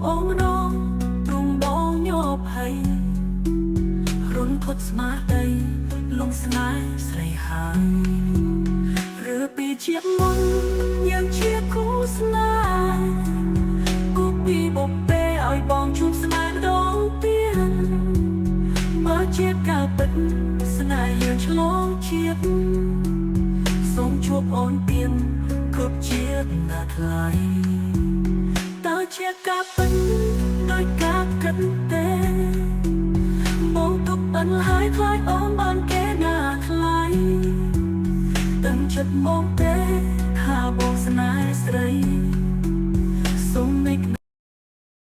អូនរងរងបងញប់ហើយរុនផុតស្មារតីលងស្នេហ៍ស្រីហើយឬពីជាតិមុនយើងជាគូស្នេហ៍គូពីបបេឲ្យបងជួបស្នេហ៍ម្ដងទៀតបើជាការពិតស្នេហ៍យើងឆ្លងជាតិសូមជួបអូនទៀតគ្រប់ជាតិណាថ្លៃតើជាការពិតដោយការគិតទេបងទុកអិនហើយខ្លាចអូនបានគេណាថ្លៃដឹងចិត្តមកទេថាបងស្នេហ៍ស្រី